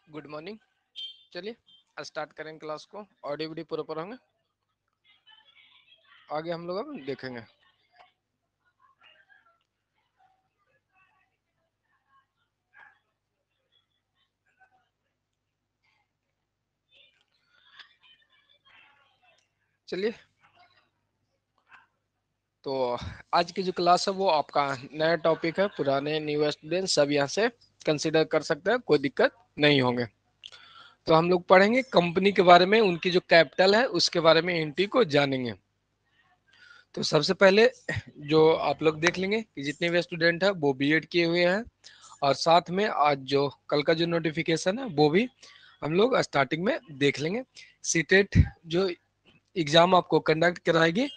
Good morning. चलिए start करें class को। ऑडियो वीडियो प्रॉपर होंगे, आगे हम लोग अब देखेंगे। चलिए, तो आज की जो क्लास है वो आपका नया टॉपिक है। पुराने न्यू स्टूडेंट सब यहाँ से कंसिडर कर सकते हैं, कोई दिक्कत नहीं होंगे। तो हम लोग पढ़ेंगे कंपनी के बारे में, उनकी जो कैपिटल है उसके बारे में एंट्री को जानेंगे। तो सबसे पहले जो आप लोग देख लेंगे कि जितने भी स्टूडेंट है वो बीएड किए हुए हैं, और साथ में आज जो कल का जो नोटिफिकेशन है वो भी हम लोग स्टार्टिंग में देख लेंगे। सीटेट जो एग्जाम आपको कंडक्ट कराएगी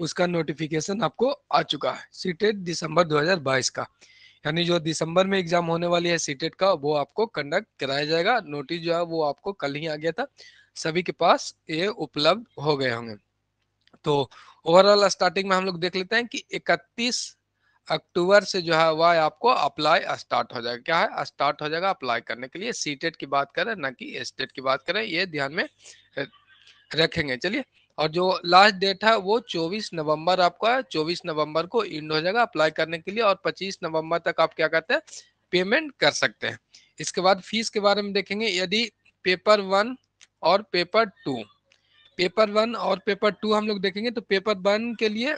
उसका नोटिफिकेशन आपको आ चुका है। सीटेट दिसंबर 2022 का, यानी जो दिसंबर में एग्जाम होने वाली है सीटेट का, वो आपको कंडक्ट कराया जाएगा। नोटिस जो है वो आपको कल ही आ गया था, सभी के पास ये उपलब्ध हो गए होंगे। तो ओवरऑल स्टार्टिंग में हम लोग देख लेते हैं कि 31 अक्टूबर से जो है वह आपको अप्लाई स्टार्ट हो जाएगा। क्या है, स्टार्ट हो जाएगा अप्लाई करने के लिए। सीटेट की बात करें ना कि स्टेट की बात करें, ये ध्यान में रखेंगे। चलिए, और जो लास्ट डेट है वो 24 नवंबर आपका है। 24 नवंबर को इंड हो जाएगा अप्लाई करने के लिए, और 25 नवंबर तक आप क्या करते हैं, पेमेंट कर सकते हैं। इसके बाद फीस के बारे में देखेंगे। यदि पेपर 1 और पेपर 2, पेपर 1 और पेपर 2 हम लोग देखेंगे, तो पेपर 1 के लिए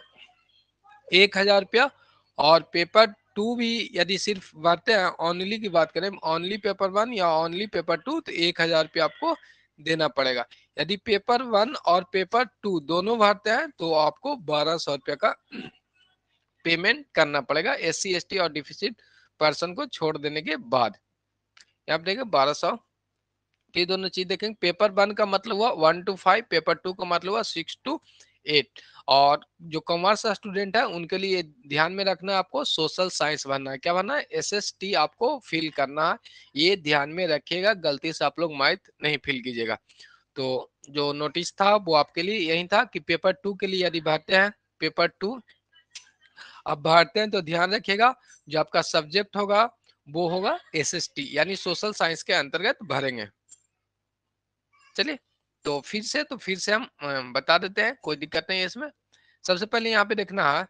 1,000 रुपया, और पेपर 2 भी यदि सिर्फ भरते हैं, ओनली की बात करें, ओनली पेपर 1 या ओनली पेपर 2, तो 1,000 रुपया आपको देना पड़ेगा। यदि पेपर 1 और पेपर 2 दोनों भरते हैं तो आपको 1,200 रुपया का पेमेंट करना पड़ेगा, SC ST और डिफिसिट पर्सन को छोड़ देने के बाद। यहाँ पे देखिए 1,200, ये दोनों चीज देखेंगे। पेपर 1 का मतलब हुआ 1 to 5, पेपर 2 का मतलब हुआ 6 to 8। और जो कॉमर्स स्टूडेंट है उनके लिए ध्यान में रखना है, आपको सोशल साइंस भरना है। क्या भरना है, SST आपको फिल करना है। ये ध्यान में रखिएगा, गलती से आप लोग मैथ नहीं फिल कीजिएगा। तो जो नोटिस था वो आपके लिए यही था कि पेपर 2 के लिए यदि भरते हैं, पेपर 2 अब भरते हैं तो ध्यान रखिएगा, जो आपका सब्जेक्ट होगा वो होगा SST, यानी सोशल साइंस के अंतर्गत भरेंगे। चलिए, तो फिर से हम बता देते हैं, कोई दिक्कत नहीं है इसमें। सबसे पहले यहाँ पे देखना है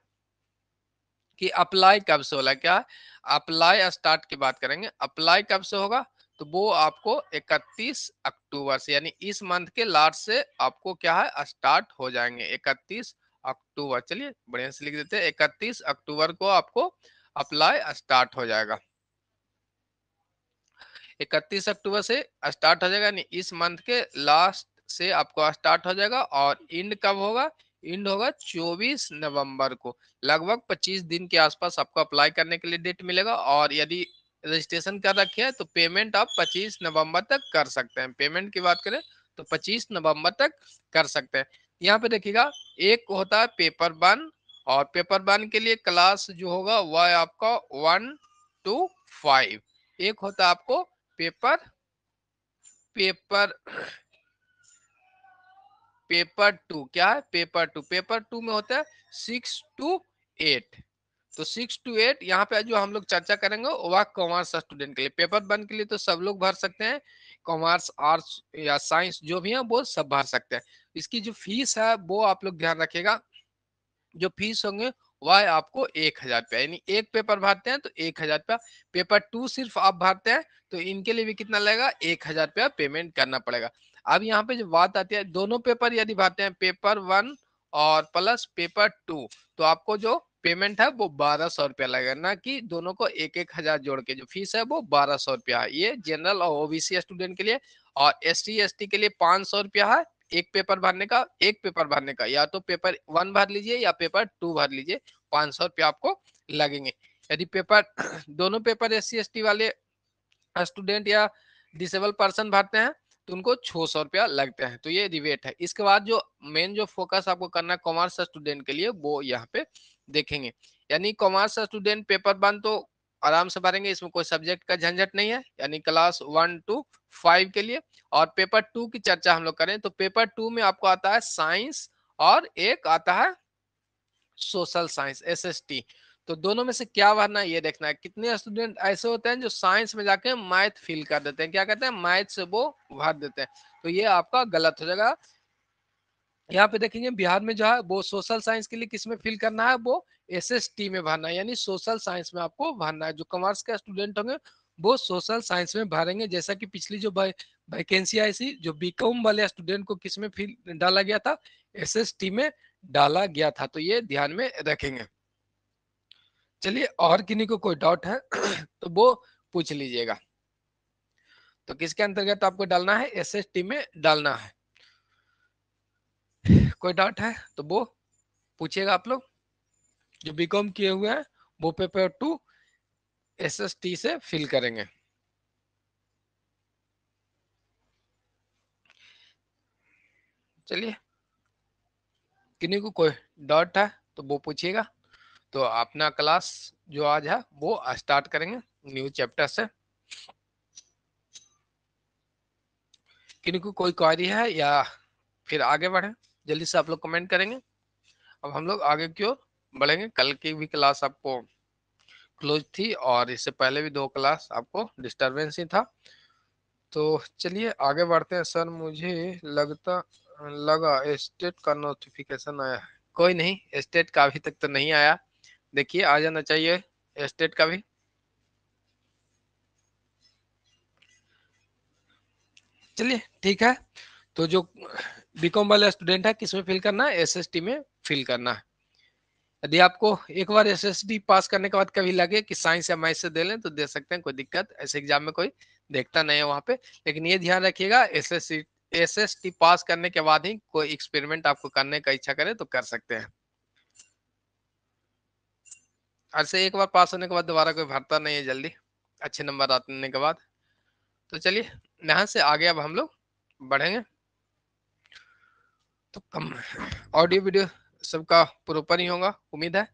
कि अप्लाई कब से होगा। क्या अप्लाई स्टार्ट की बात करेंगे, अप्लाई कब से होगा, तो वो आपको 31 अक्टूबर से, यानी इस मंथ के लास्ट से आपको क्या है, स्टार्ट हो जाएंगे 31 अक्टूबर। चलिए बढ़िया से लिख देते हैं, 31 अक्टूबर को आपको अप्लाई स्टार्ट हो जाएगा। 31 अक्टूबर से स्टार्ट हो जाएगा, यानी इस मंथ के लास्ट से आपको स्टार्ट हो जाएगा। और इंड कब होगा, इंड होगा 24 नवंबर को। लगभग 25 दिन के आसपास आपको अप्लाई करने के लिए डेट मिलेगा। और यदि रजिस्ट्रेशन कर रखे हैं तो पेमेंट आप 25 नवंबर तक कर सकते हैं। पेमेंट की बात करें तो 25 नवंबर तक कर सकते हैं। यहाँ पे देखिएगा, एक होता है पेपर 1, और पेपर 1 के लिए क्लास जो होगा वह आपका 1 to 5। एक होता है आपको पेपर पेपर पेपर 2। क्या है, पेपर 2, पेपर 2 में होता है 6 to 8। तो 6 to 8 यहाँ पे जो हम लोग चर्चा करेंगे वह कॉमर्स स्टूडेंट के लिए। पेपर 1 के लिए तो सब लोग भर सकते हैं, कॉमर्स आर्ट्स या साइंस जो भी है वो सब भर सकते हैं। इसकी जो फीस है वो आप लोग ध्यान रखिएगा, जो फीस होंगे वह आपको 1,000 रुपया, यानी एक पेपर भरते हैं तो 1,000 रुपया। पेपर 2 सिर्फ आप भरते हैं तो इनके लिए भी कितना लगेगा, 1,000 रुपया पेमेंट करना पड़ेगा। अब यहाँ पे जो बात आती है, दोनों पेपर यदि भरते हैं, पेपर 1 और प्लस पेपर 2, तो आपको जो पेमेंट है वो 1,200 रुपया लगेगा, ना कि दोनों को 1,000 जोड़ के जो फीस है वो 1,200 रुपया है। ये जनरल और OBC स्टूडेंट के लिए। और ST ST के लिए 500 रुपया है एक पेपर भरने का। एक पेपर भरने का या तो पेपर 1 भर लीजिए या पेपर 2 भर लीजिए, 500 रुपया आपको लगेंगे। यदि पेपर दोनों पेपर SC ST वाले स्टूडेंट या डिसेबल पर्सन भरते हैं तो उनको 600 रुपया लगते हैं। तो ये रिवेट है। इसके बाद जो मेन जो फोकस आपको करना है कॉमर्स स्टूडेंट के लिए, वो यहाँ पे देखेंगे। यानी कॉमर्स स्टूडेंट पेपर 1 तो आराम से भरेंगे, इसमें कोई सब्जेक्ट का झंझट नहीं है, यानी क्लास 1 to 5 के लिए। और पेपर 2 की चर्चा हम लोग करें तो पेपर 2 में आपको आता है साइंस, और एक आता है सोशल साइंस SST। तो दोनों में से क्या भरना है ये देखना है। कितने स्टूडेंट ऐसे होते हैं जो साइंस में जाके मैथ फील कर देते हैं, क्या कहते हैं, मैथ से वो भर देते हैं, तो ये आपका गलत हो जाएगा। यहाँ पे देखेंगे बिहार में जो है वो सोशल साइंस के लिए किसमें फिल करना है, वो एसएसटी में भरना है, यानी सोशल साइंस में आपको भरना है। जो कॉमर्स के स्टूडेंट होंगे वो सोशल साइंस में भरेंगे, जैसा कि पिछली जो वैकेंसी आई थी, जो बीकॉम वाले स्टूडेंट को किसमें फिल डाला गया था, एसएसटी में डाला गया था, तो ये ध्यान में रखेंगे। चलिए, और किन्हीं को कोई डाउट है तो वो पूछ लीजिएगा। तो किसके अंतर्गत आपको डालना है, एसएसटी में डालना है। कोई डाउट है तो वो पूछिएगा आप लोग। जो बीकॉम किए हुए हैं वो पेपर 2 एसएसटी से फिल करेंगे। चलिए, किन्हीं को कोई डाउट है तो वो पूछिएगा। तो अपना क्लास जो आज है वो स्टार्ट करेंगे न्यू चैप्टर से। किन्हीं को कोई क्वेरी है या फिर आगे बढ़े, जल्दी से आप लोग कमेंट करेंगे। अब हम लोग आगे की ओर बढ़ेंगे। कल की भी क्लास आपको क्लोज थी और इससे पहले भी 2 क्लास आपको डिस्टरबेंस ही था। तो चलिए आगे बढ़ते हैं। सर मुझे लगता लगा स्टेट का नोटिफिकेशन आया है। कोई नहीं, स्टेट का अभी तक तो नहीं आया, देखिए आ जाना चाहिए स्टेट का भी। चलिए ठीक है। तो जो बीकॉम वाले स्टूडेंट है किसमें फिल करना है, एसएसटी में फिल करना है। यदि आपको एक बार एसएसटी पास करने के बाद कभी लगे कि साइंस या मैथ से दे लें तो दे सकते हैं, कोई दिक्कत, ऐसे एग्जाम में कोई देखता नहीं है वहां पे। लेकिन ये ध्यान रखिएगा, एसएसटी पास करने के बाद ही कोई एक्सपेरिमेंट आपको करने का इच्छा करे तो कर सकते हैं। ऐसे एक बार पास होने के बाद दोबारा कोई भरता नहीं है जल्दी, अच्छे नंबर आने के बाद। तो चलिए यहाँ से आगे अब हम लोग बढ़ेंगे। तो कम ऑडियो वीडियो सबका प्रॉपर ही होगा उम्मीद है।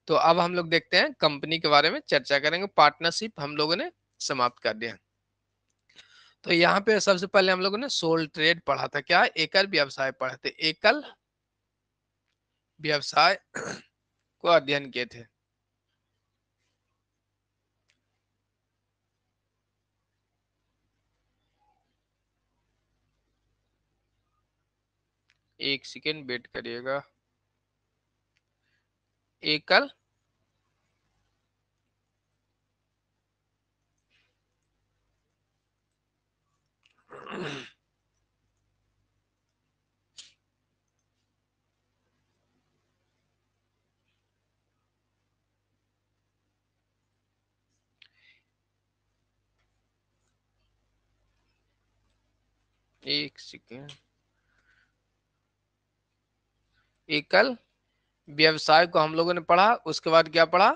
तो अब हम लोग देखते हैं कंपनी के बारे में चर्चा करेंगे। पार्टनरशिप हम लोगों ने समाप्त कर दिया। तो यहाँ पे सबसे पहले हम लोगों ने सोल ट्रेड पढ़ा था, क्या एकल व्यवसाय पढ़े थे, एकल व्यवसाय को अध्ययन किए थे। एक सेकेंड वेट करिएगा। एकल एक सेकेंड। एकल व्यवसाय को हम लोगों ने पढ़ा, उसके बाद क्या पढ़ा,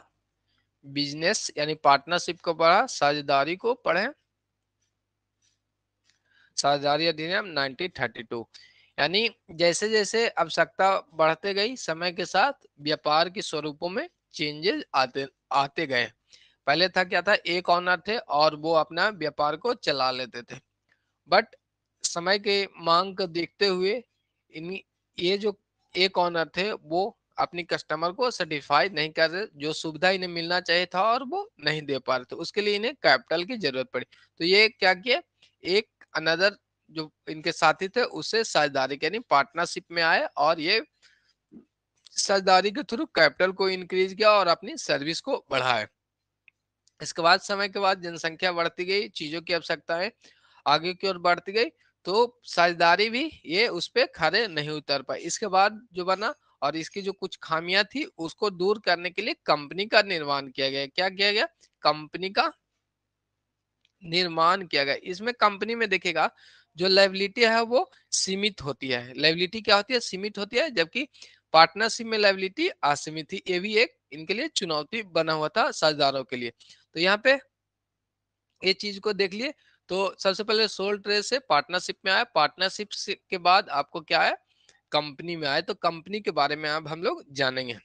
बिजनेस यानी पार्टनरशिप को पढ़ा, साझेदारी को पढ़े, साझेदारी अधिनियम 1932। यानी जैसे जैसे आवश्यकता बढ़ते गई समय के साथ व्यापार के स्वरूपों में चेंजेस आते आते गए। पहले था क्या था, एक ऑनर थे और वो अपना व्यापार को चला लेते थे। बट समय के मांग को देखते हुए इन ये जो एक ऑनर थे वो अपनी कस्टमर को सेटिस्फाई नहीं कर रहे, जो सुविधा इन्हें मिलना चाहिए था और वो नहीं दे पा रहे थे, उसके लिए इन्हें कैपिटल की जरूरत पड़ी। तो ये क्या किया, एक अनदर जो इनके साथी थे उससे साझेदारी यानी पार्टनरशिप में आए और ये साझेदारी के थ्रू कैपिटल को इंक्रीज किया और अपनी सर्विस को बढ़ाया। इसके बाद समय के बाद जनसंख्या बढ़ती गई, चीजों की आवश्यकताएं आगे की ओर बढ़ती गई, तो साझेदारी भी ये उस पर खड़े नहीं उतर पाए। इसके बाद जो बना और इसकी जो कुछ खामियां थी उसको दूर करने के लिए कंपनी का निर्माण किया गया। क्या किया गया, कंपनी का निर्माण किया गया। इसमें कंपनी में देखेगा जो लायबिलिटी है वो सीमित होती है। लायबिलिटी क्या होती है, सीमित होती है, जबकि पार्टनरशिप में लायबिलिटी असीमित थी। ये भी एक इनके लिए चुनौती बना हुआ था साझेदारों के लिए। तो यहाँ पे ये चीज को देख लिए। तो सबसे पहले सोल ट्रेड से पार्टनरशिप में आया, पार्टनरशिप के बाद आपको क्या है, कंपनी में आए। तो कंपनी के बारे में अब हम लोग जानेंगे।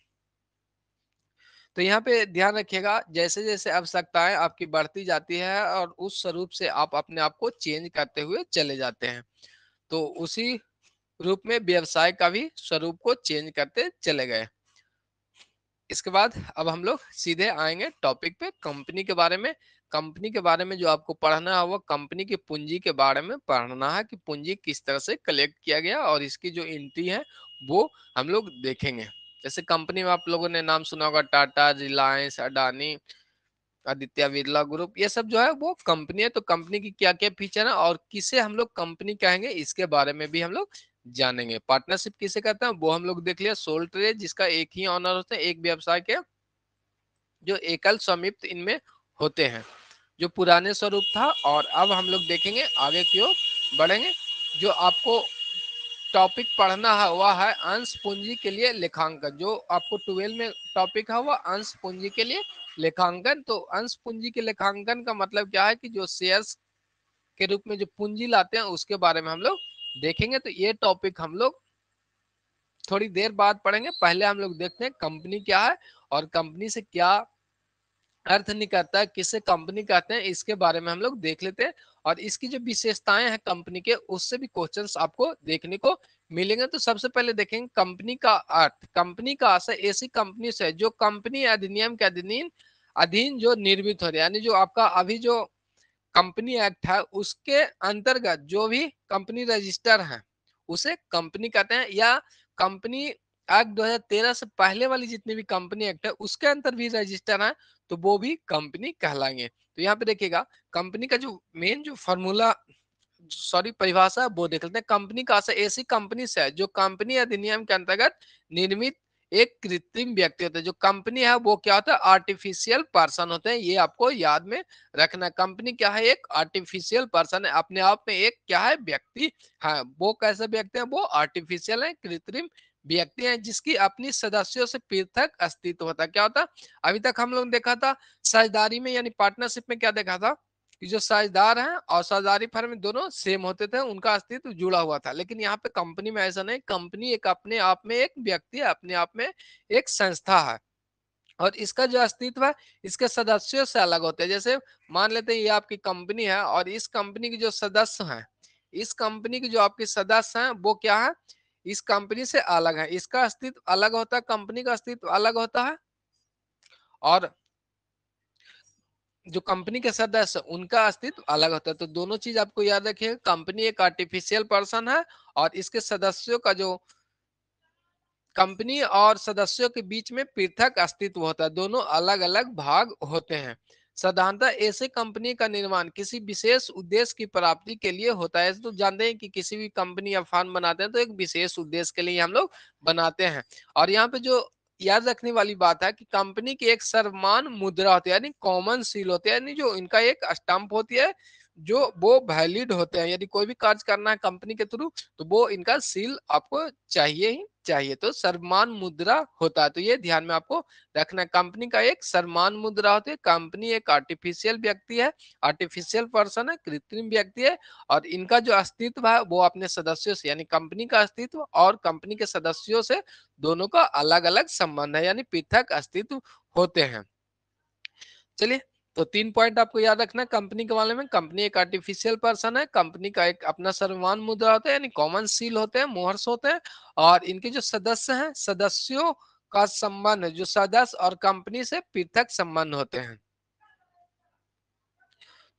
तो यहाँ पे ध्यान रखिएगा, जैसे जैसे आवश्यकताएं आपकी बढ़ती जाती है और उस स्वरूप से आप अपने आप को चेंज करते हुए चले जाते हैं, तो उसी रूप में व्यवसाय का भी स्वरूप को चेंज करते चले गए। इसके बाद अब हम लोग सीधे आएंगे टॉपिक पे, कंपनी के बारे में। कंपनी के बारे में जो आपको पढ़ना है वो कंपनी की पूंजी के बारे में पढ़ना है कि पूंजी किस तरह से कलेक्ट किया गया और इसकी जो एंट्री है वो हम लोग देखेंगे। जैसे कंपनी में आप लोगों ने नाम सुना होगा, टाटा, रिलायंस, अडानी, आदित्य बिरला ग्रुप, ये सब जो है वो कंपनी है। तो कंपनी की क्या क्या फीचर है और किसे हम लोग कंपनी कहेंगे, इसके बारे में भी हम लोग जानेंगे। पार्टनरशिप किसे कहते हैं वो हम लोग देख लिया। सोल ट्रेड, जिसका एक ही ऑनर होते हैं, एक व्यवसाय के जो एकल स्वामित्व इनमें होते हैं, जो पुराने स्वरूप था। और अब हम लोग देखेंगे आगे की ओर बढ़ेंगे। जो आपको टॉपिक पढ़ना है वह है अंश पूंजी के लिए लेखांकन। जो आपको 12 में टॉपिक है वह अंश पूंजी के लिए लेखांकन। तो अंश पूंजी के लेखांकन का मतलब क्या है कि जो शेयर्स के रूप में जो पूंजी लाते हैं उसके बारे में हम लोग देखेंगे। तो ये टॉपिक हम लोग थोड़ी देर बाद पढ़ेंगे। पहले हम लोग देखते हैं कंपनी क्या है और कंपनी से क्या अर्थ निकलता है, किसे कंपनी कहते हैं, इसके बारे में हम लोग देख लेते हैं। और इसकी जो विशेषताएं हैं कंपनी के, उससे भी क्वेश्चंस आपको देखने को मिलेंगे। तो सबसे पहले देखेंगे कंपनी का अर्थ। कंपनी का आशय ऐसी कंपनी से जो कंपनी अधिनियम के अधीन जो निर्मित हो रही है, यानी जो आपका अभी जो कंपनी एक्ट है उसके अंतर्गत जो भी कंपनी रजिस्टर है उसे कंपनी कहते हैं। या कंपनी एक्ट 2013 से पहले वाली जितनी भी कंपनी एक्ट है उसके अंदर भी रजिस्टर है तो वो भी कंपनी कहलाएंगे। तो यहाँ पे देखिएगा कंपनी का जो मेन जो फॉर्मूला, सॉरी परिभाषा है वो देख लेते हैं। कंपनी का आशय ऐसी कंपनी से है जो कंपनी अधिनियम के अंतर्गत निर्मित एक कृत्रिम व्यक्ति होता है। जो कंपनी है वो क्या होता है, आर्टिफिशियल पर्सन होते हैं। ये आपको याद में रखना। कंपनी क्या है, एक आर्टिफिशियल पर्सन है, अपने आप में एक क्या है, व्यक्ति है। वो कैसे व्यक्ति है, वो आर्टिफिशियल है, कृत्रिम व्यक्ति है जिसकी अपनी सदस्यों से पृथक अस्तित्व होता है। क्या होता है, अभी तक हम लोग देखा था साझेदारी में यानी पार्टनरशिप में क्या देखा था कि जो साझेदार हैं और साझेदारी फर्म में दोनों सेम होते थे, उनका अस्तित्व जुड़ा हुआ था। लेकिन यहाँ पे कंपनी में ऐसा नहीं, कंपनी एक अपने आप में एक व्यक्ति है, अपने आप में एक संस्था है और इसका जो अस्तित्व है इसके सदस्यों से अलग होते हैं। जैसे मान लेते हैं ये आपकी कंपनी है और इस कंपनी के जो सदस्य हैं, इस कंपनी के जो आपके सदस्य हैं वो क्या है, इस कंपनी से अलग है, इसका अस्तित्व अलग होता है, कंपनी का अस्तित्व अलग होता है। और जो कंपनी के सदस्य उनका अस्तित्व अलग होता है। तो दोनों चीज आपको याद रखिए, कंपनी एक आर्टिफिशियल पर्सन है और इसके सदस्यों का जो कंपनी और सदस्यों के बीच में पृथक अस्तित्व होता है, दोनों अलग अलग भाग होते हैं। साधारणतः ऐसे कंपनी का निर्माण किसी विशेष उद्देश्य की प्राप्ति के लिए होता है। तो जानते हैं कि किसी भी कंपनी या फर्म बनाते हैं तो एक विशेष उद्देश्य के लिए हम लोग बनाते हैं। और यहाँ पे जो याद रखने वाली बात है कि कंपनी की एक सर्वमान्य मुद्रा होती है, यानी कॉमन सील होती है, यानी जो इनका एक स्टंप होती है जो वो वैलिड होते हैं। यदि कोई भी कार्य करना है कंपनी के थ्रू तो वो इनका सील आपको चाहिए ही चाहिए। तो सर्वमान्य मुद्रा होता है, तो ये ध्यान में आपको रखना। कंपनी का एक सर्वमान्य मुद्रा होती है। कंपनी एक आर्टिफिशियल व्यक्ति है, आर्टिफिशियल पर्सन है, कृत्रिम व्यक्ति है। और इनका जो अस्तित्व है वो अपने सदस्यों से, यानी कंपनी का अस्तित्व और कंपनी के सदस्यों से दोनों का अलग अलग संबंध है, यानी पृथक अस्तित्व होते हैं। चलिए, तो 3 पॉइंट आपको याद रखना है कंपनी के बारे में। कंपनी एक आर्टिफिशियल पर्सन है, कंपनी का एक अपना सर्वमान्य मुद्रा होता है, यानी कॉमन सील होते हैं, मोहर्स होते हैं। और इनके जो सदस्य हैं, सदस्यों का संबंध, जो सदस्य और कंपनी से पृथक संबंध होते हैं।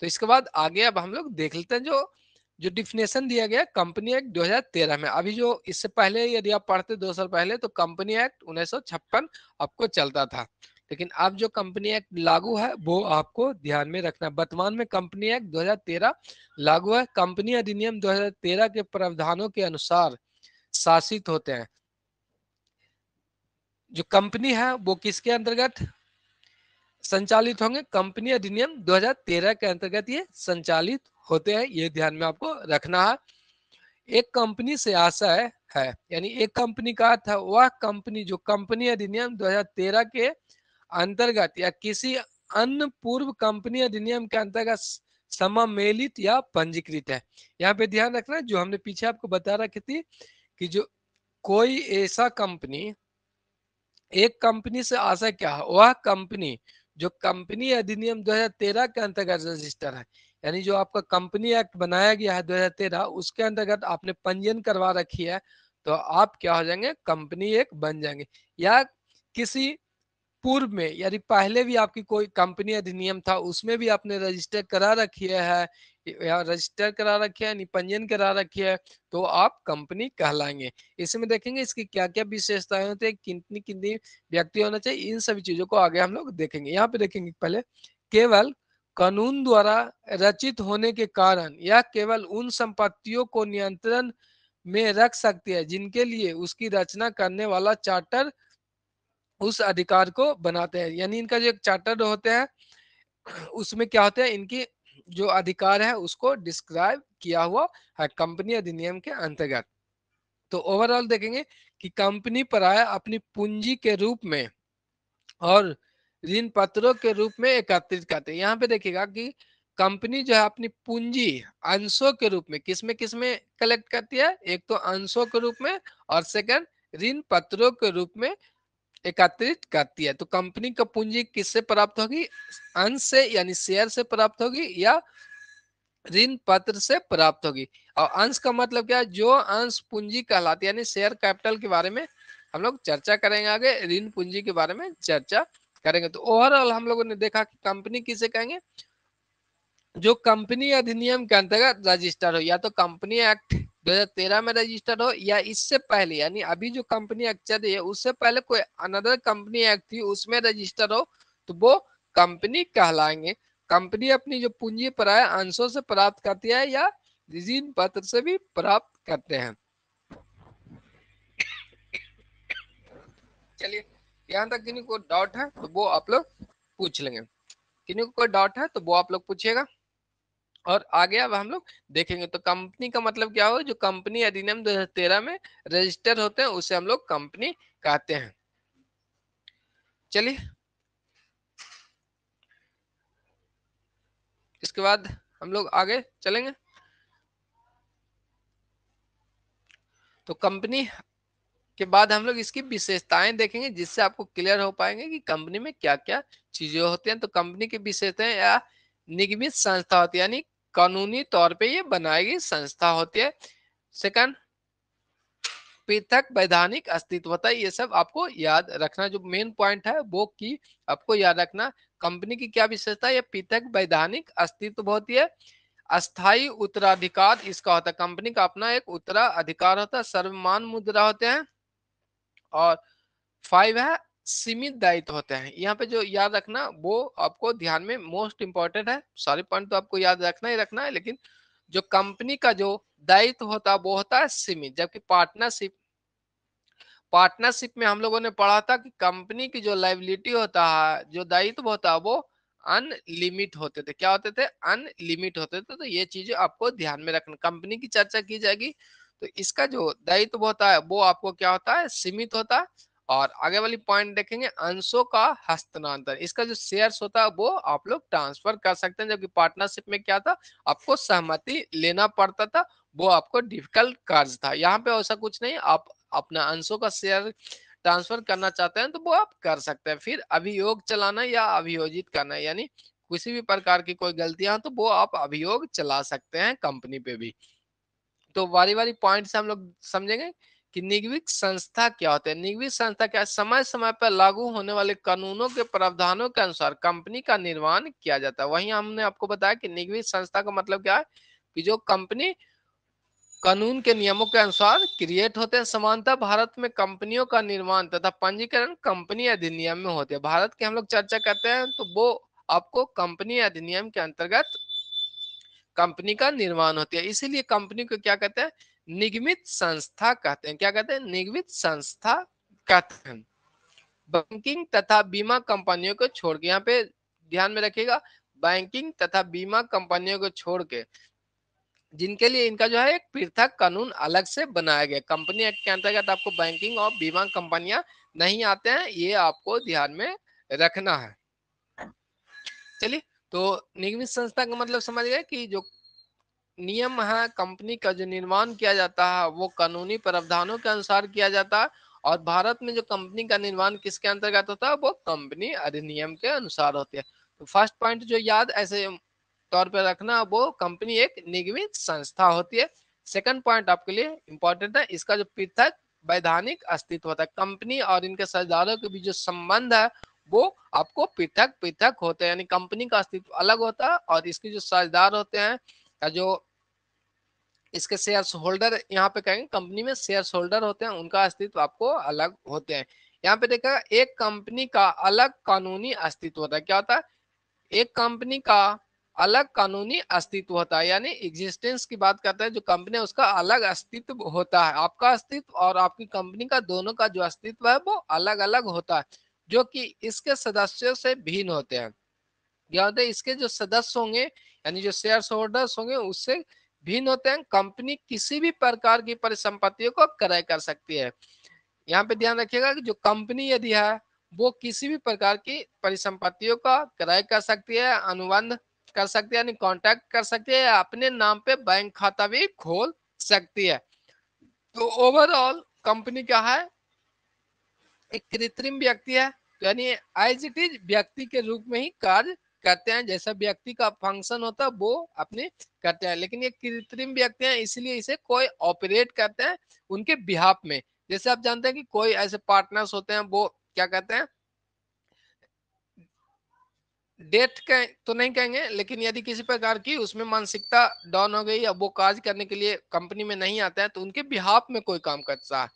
तो इसके बाद आगे अब हम लोग देख लेते हैं जो जो डिफिनेशन दिया गया कंपनी एक्ट 2013 में। अभी जो इससे पहले यदि आप पढ़ते 2 साल पहले तो कंपनी एक्ट 1956 आपको चलता था। लेकिन अब जो कंपनी एक्ट लागू है वो आपको ध्यान में रखना है। वर्तमान में कंपनी एक्ट 2013 लागू है। कंपनी अधिनियम 2013 के प्रावधानों के अनुसार शासित होते हैं। जो कंपनी है वो किसके अंतर्गत संचालित होंगे, कंपनी अधिनियम 2013 के अंतर्गत ये संचालित होते हैं। ये ध्यान में आपको रखना है। एक कंपनी से आशय है, यानी एक कंपनी का था वह कंपनी जो कंपनी अधिनियम 2013 के अंतर्गत या किसी अन्य पूर्व कंपनी अधिनियम के अंतर्गत सममेलित या पंजीकृत है। यहाँ पे ध्यान रखना जो हमने पीछे आपको बता रखी थी कि जो कोई ऐसा कंपनी, एक कंपनी से आशय क्या है, वह कंपनी जो कंपनी अधिनियम 2013 के अंतर्गत रजिस्टर है, यानी जो आपका कंपनी एक्ट बनाया गया है 2013 उसके अंतर्गत आपने पंजीयन करवा रखी है तो आप क्या हो जाएंगे, कंपनी एक बन जाएंगे। या किसी पूर्व में यानी पहले भी आपकी कोई कंपनी अधिनियम था उसमें भी आपने रजिस्टर करा रखी है या रजिस्टर करा रखी है निबंधन करा रखी है तो आप कंपनी कहलाएंगे। इसमें देखेंगे इसकी क्या क्या विशेषताएं होती है, कितनी कितनी व्यक्ति होना चाहिए, इन सभी चीजों को आगे हम लोग देखेंगे। यहाँ पे देखेंगे पहले केवल कानून द्वारा रचित होने के कारण या केवल उन संपत्तियों को नियंत्रण में रख सकती है जिनके लिए उसकी रचना करने वाला चार्टर उस अधिकार को बनाते हैं। यानी इनका जो एक चार्टर होते हैं उसमें क्या होता है, इनकी जो अधिकार है उसको डिस्क्राइब किया हुआ है कंपनी अधिनियम के अंतर्गत। तो ओवरऑल देखेंगे कि कंपनी पराया अपनी पूंजी के रूप में और ऋण पत्रों के रूप में एकत्रित करते हैं। यहाँ पे देखिएगा कि कंपनी जो है अपनी पूंजी अंशों के रूप में किसमें कलेक्ट करती है, एक तो अंशों के रूप में और सेकंड ऋण पत्रों के रूप में एकत्रित करती है। तो कंपनी का पूंजी किससे प्राप्त होगी, अंश से यानी शेयर से प्राप्त होगी या ऋण पत्र से प्राप्त होगी। और अंश का मतलब क्या है, जो अंश पूंजी कहलाती है यानी शेयर कैपिटल के बारे में हम लोग चर्चा करेंगे आगे, ऋण पूंजी के बारे में चर्चा करेंगे। तो ओवरऑल हम लोगों ने देखा कि कंपनी किसे कहेंगे, जो कंपनी अधिनियम के अंतर्गत रजिस्टर हो, या तो कंपनी एक्ट 2013 में रजिस्टर हो या इससे पहले यानी अभी जो कंपनी एक्ट चल रही है उससे पहले कोई अनदर कंपनी एक्ट थी उसमें रजिस्टर हो तो वो कंपनी कहलाएंगे। कंपनी अपनी जो पूंजी पराय अंशों से प्राप्त करती है या ऋण पत्र से भी प्राप्त करते हैं। चलिए यहाँ तक किन्हीं को डाउट है तो वो आप लोग पूछ लेंगे, किन्हीं को कोई डाउट है तो वो आप लोग पूछिएगा। और आगे अब हम लोग देखेंगे तो कंपनी का मतलब क्या हो, जो कंपनी अधिनियम 2013 में रजिस्टर होते हैं उसे हम लोग कंपनी कहते हैं। चलिए इसके बाद हम लोग आगे चलेंगे। तो कंपनी के बाद हम लोग इसकी विशेषताएं देखेंगे जिससे आपको क्लियर हो पाएंगे कि कंपनी में क्या क्या चीजें होती हैं। तो कंपनी की विशेषताएं या निगमित संस्था होती है यानी कानूनी तौर पे ये बनाई गई संस्था होती है। सेकंड, पृथक वैधानिक अस्तित्व होता है। ये सब आपको याद रखना, जो मेन पॉइंट है वो की आपको याद रखना। कंपनी की क्या विशेषता है, ये पृथक वैधानिक अस्तित्व होती है। अस्थाई उत्तराधिकार इसका होता है, कंपनी का अपना एक उत्तराधिकार होता है। सर्वमान मुद्रा होते हैं। और 5 है सीमित दायित्व होते हैं। यहाँ पे जो याद रखना वो आपको ध्यान में मोस्ट इंपॉर्टेंट है, सारे पॉइंट तो आपको याद रखना ही रखना है, लेकिन जो कंपनी का जो दायित्व होता है वो होता है सीमित। जबकि पार्टनरशिप में हम लोगों ने पढ़ा था कि कंपनी की जो लाइबिलिटी होता है, जो दायित्व होता है वो अनलिमिट होते थे। क्या होते थे, अनलिमिट होते थे। तो ये चीजें आपको ध्यान में रखना, कंपनी की चर्चा की जाएगी तो इसका जो दायित्व होता है वो आपको क्या होता है, सीमित होता है। और आगे वाली पॉइंट देखेंगे अंशों का हस्तांतरण, इसका जो शेयर्स होता है वो आप लोग ट्रांसफर कर सकते हैं। जबकि पार्टनरशिप में क्या था, आपको सहमति लेना पड़ता था, वो आपको डिफिकल्ट कार्य था। यहाँ पे ऐसा कुछ नहीं, आप अपना अंशों का शेयर ट्रांसफर करना चाहते हैं तो वो आप कर सकते हैं। फिर अभियोग चलाना या अभियोजित करना यानी किसी भी प्रकार की कोई गलतियां तो वो आप अभियोग चला सकते हैं कंपनी पे भी। तो बारी बारी पॉइंट से हम लोग समझेंगे कि निगमित संस्था क्या होते हैं। निगमित संस्था क्या, समय समय पर लागू होने वाले कानूनों के प्रावधानों के अनुसार कंपनी का निर्माण किया जाता है। वहीं हमने आपको बताया कि निगमित संस्था का मतलब क्या है, कि जो कंपनी कानून के नियमों के अनुसार क्रिएट होते हैं। समानता भारत में कंपनियों का निर्माण तथा पंजीकरण कंपनी अधिनियम में होते हैं। भारत की हम लोग चर्चा करते हैं तो वो आपको कंपनी अधिनियम के अंतर्गत कंपनी का निर्माण होती है। इसीलिए कंपनी को क्या कहते हैं, निगमित संस्था कहते हैं। क्या कहते हैं, निगमित संस्था कहते हैं। बैंकिंग तथा बीमा कंपनियों को छोड़ के, यहाँ पे ध्यान में रखिएगा, बैंकिंग तथा बीमा कंपनियों को छोड़ के जिनके लिए इनका जो है एक पृथक कानून अलग से बनाया गया। कंपनी एक्ट के अंतर्गत आपको बैंकिंग और बीमा कंपनियां नहीं आते हैं, ये आपको ध्यान में रखना है। चलिए तो निगमित संस्था का मतलब समझ गए कि जो नियम है कंपनी का जो निर्माण किया जाता है वो कानूनी प्रावधानों के अनुसार किया जाता है। और भारत में जो कंपनी का निर्माण किसके अंतर्गत होता है, वो कंपनी अधिनियम के अनुसार होती है। तो फर्स्ट पॉइंट जो याद ऐसे तौर पर रखना, वो कंपनी एक निगमित संस्था होती है। सेकंड पॉइंट आपके लिए इंपॉर्टेंट है, इसका जो पृथक वैधानिक अस्तित्व होता है। कंपनी और इनके साझेदारों के बीच जो संबंध है वो आपको पृथक पृथक होते हैं, यानी कंपनी का अस्तित्व अलग होता है और इसके जो साझेदार होते हैं या जो इसके शेयर होल्डर यहाँ पे कहेंगे कंपनी में शेयर होल्डर होते हैं, उनका अस्तित्व आपको अलग होते हैं। यहाँ पे देखा एक कंपनी का अलग कानूनी अस्तित्व होता है। क्या होता है? एक कंपनी का अलग कानूनी अस्तित्व होता है, यानी एग्जिस्टेंस की बात करते हैं। जो कंपनी है उसका अलग अस्तित्व होता है। आपका अस्तित्व और आपकी कंपनी का दोनों का जो अस्तित्व है वो अलग अलग होता है, जो कि इसके सदस्यों से भिन्न होते हैं। क्या होता है? इसके जो सदस्य होंगे यानी जो शेयर होल्डर्स होंगे उससे भिन्न होते हैं। कंपनी किसी भी प्रकार की परिसंपत्तियों को क्रय कर सकती है। यहाँ पे ध्यान रखिएगा कि जो कंपनी यदि है वो किसी भी प्रकार की परिसंपत्तियों का क्रय कर सकती है, अनुबंध कर सकती है, यानी कॉन्ट्रैक्ट कर सकती है, या अपने नाम पे बैंक खाता भी खोल सकती है। तो ओवरऑल कंपनी क्या है? एक कृत्रिम व्यक्ति है, यानी एज इट इज व्यक्ति के रूप में ही कार्य करते हैं। जैसा व्यक्ति का फंक्शन होता है वो अपने करते हैं, लेकिन ये कृत्रिम व्यक्ति हैं इसलिए इसे कोई ऑपरेट करते हैं उनके बिहाफ में। जैसे आप जानते हैं कि कोई ऐसे पार्टनर्स होते हैं वो क्या कहते हैं, डेथ के तो नहीं कहेंगे, लेकिन यदि किसी प्रकार की उसमें मानसिकता डाउन हो गई या वो कार्य करने के लिए कंपनी में नहीं आते हैं तो उनके बिहाफ में कोई काम करता है।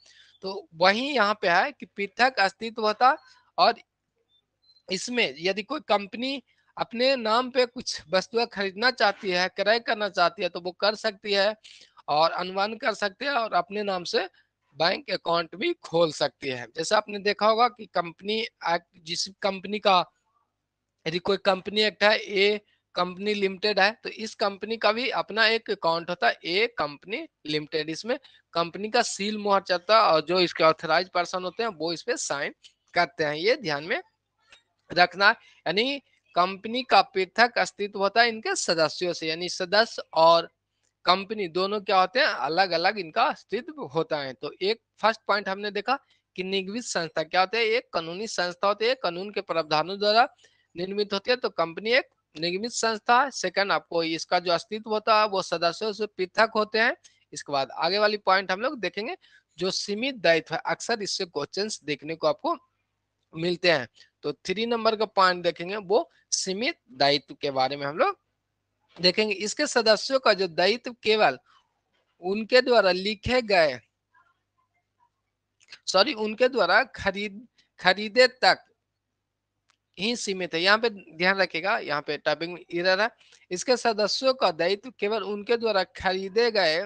तो वही यहाँ पे है कि पृथक अस्तित्व होता। और इसमें यदि कोई कंपनी अपने नाम पे कुछ वस्तुएं खरीदना चाहती है, क्रय करना चाहती है, तो वो कर सकती है और अनुमान कर सकती है और अपने नाम से बैंक अकाउंट भी खोल सकती है। जैसे आपने देखा होगा कि कंपनी एक्ट, जिस कंपनी का यदि कोई कंपनी एक्ट है, ए कंपनी लिमिटेड है, तो इस कंपनी का भी अपना एक अकाउंट होता है, ए कंपनी लिमिटेड। इसमें कंपनी का सील मुहर चलता है और जो इसके ऑथराइज पर्सन होते हैं वो इस पे साइन करते हैं। ये ध्यान में रखना। यानी कंपनी का पृथक अस्तित्व होता है इनके सदस्यों से, यानी सदस्य और कंपनी दोनों क्या होते हैं? अलग अलग इनका अस्तित्व होता है। तो एक फर्स्ट पॉइंट हमने देखा कि निगमित संस्था क्या होते हैं? एक कानूनी संस्था होती है, कानून के प्रावधानों द्वारा निर्मित होती है, तो कंपनी एक निगमित संस्था है। सेकंड, आपको इसका जो अस्तित्व होता है वो सदस्यों से पृथक होते हैं। इसके बाद आगे वाली पॉइंट हम लोग देखेंगे जो सीमित दायित्व है, अक्सर इससे क्वेश्चंस देखने को आपको मिलते हैं। तो 3 नंबर का पॉइंट देखेंगे वो सीमित दायित्व के बारे में हम लोग देखेंगे। इसके सदस्यों का जो दायित्व केवल उनके द्वारा लिखे गए उनके द्वारा खरीदे तक ही सीमित है। यहाँ पे ध्यान रखिएगा, यहाँ पे टाइपिंग में एरर है। इसके सदस्यों का दायित्व केवल उनके द्वारा खरीदे गए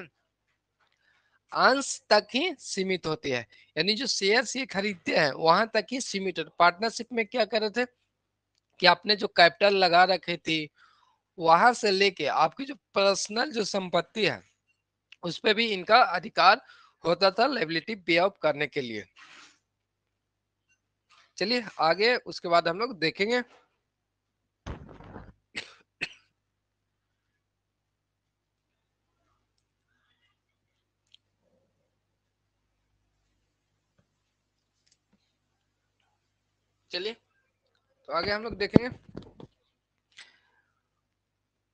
अंश तक ही सीमित होती है, यानी जो शेयर्स ये खरीदते हैं वहां तक ही सीमित है। पार्टनरशिप में क्या कर रहे थे कि आपने जो कैपिटल लगा रखी थी वहां से लेके आपकी जो पर्सनल जो संपत्ति है उस पे भी इनका अधिकार होता था लायबिलिटी पे ऑफ करने के लिए। चलिए आगे उसके बाद हम लोग देखेंगे। चलिए तो आगे हम लोग देखेंगे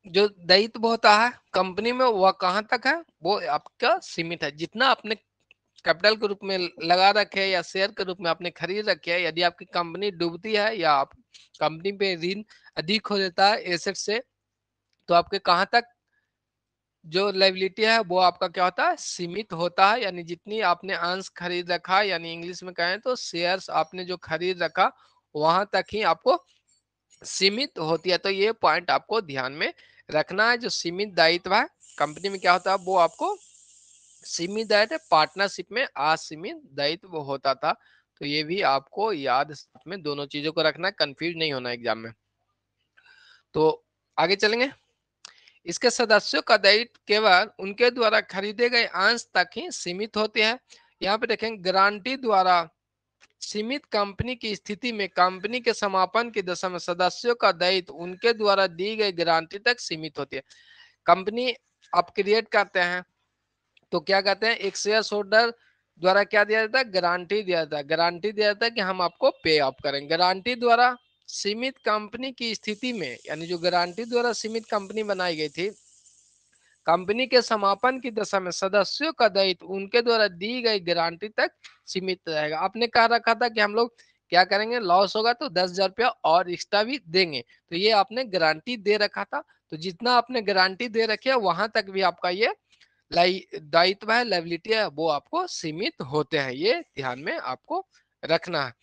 जो दायित्व होता है कंपनी में वह कहाँ तक है? वो आपका सीमित है। जितना आपने कैपिटल के रूप में लगा रखे या शेयर के रूप में आपने खरीद रखे है, यदि आपकी कंपनी डूबती है या आप कंपनी पे ऋण अधिक हो जाता है एसेट से, तो आपके कहाँ तक जो लायबिलिटी है वो आपका क्या होता है? सीमित होता है। यानी जितनी आपने अंश खरीद रखा, यानी इंग्लिश में कहें तो शेयर्स आपने जो खरीद रखा वहां तक ही आपको सीमित होती है। तो ये पॉइंट आपको ध्यान में रखना है। जो सीमित दायित्व है कंपनी में क्या होता है वो आपको सीमित दायित्व, पार्टनरशिप में असीमित दायित्व होता था। तो ये भी आपको याद में दोनों चीजों को रखना, कंफ्यूज नहीं होना एग्जाम में। तो आगे चलेंगे। इसके सदस्यों का दायित्व केवल उनके द्वारा खरीदे गए अंश तक ही सीमित होते हैं। यहाँ पे देखेंगे गारंटी द्वारा सीमित कंपनी की स्थिति में कंपनी के समापन की दशा में सदस्यों का दायित्व उनके द्वारा दी गई गारंटी तक सीमित होती है। कंपनी आप क्रिएट करते हैं तो क्या कहते हैं, एक शेयर होल्डर द्वारा क्या दिया जाता है? गारंटी दिया जाता है। गारंटी दिया जाता है कि हम आपको पे ऑफ करेंगे। गारंटी द्वारा सीमित कंपनी की स्थिति में, यानी जो गारंटी द्वारा सीमित कंपनी बनाई गई थी, कंपनी के समापन की दशा में सदस्यों का दायित्व उनके द्वारा दी गई गारंटी तक सीमित रहेगा। आपने कहा रखा था कि हम लोग क्या करेंगे, लॉस होगा तो 10,000 रुपया और एक्स्ट्रा भी देंगे। तो ये आपने गारंटी दे रखा था, तो जितना आपने गारंटी दे रखी है वहां तक भी आपका ये दायित्व है, लाइबिलिटी है, वो आपको सीमित होते हैं, ये ध्यान में आपको रखना है।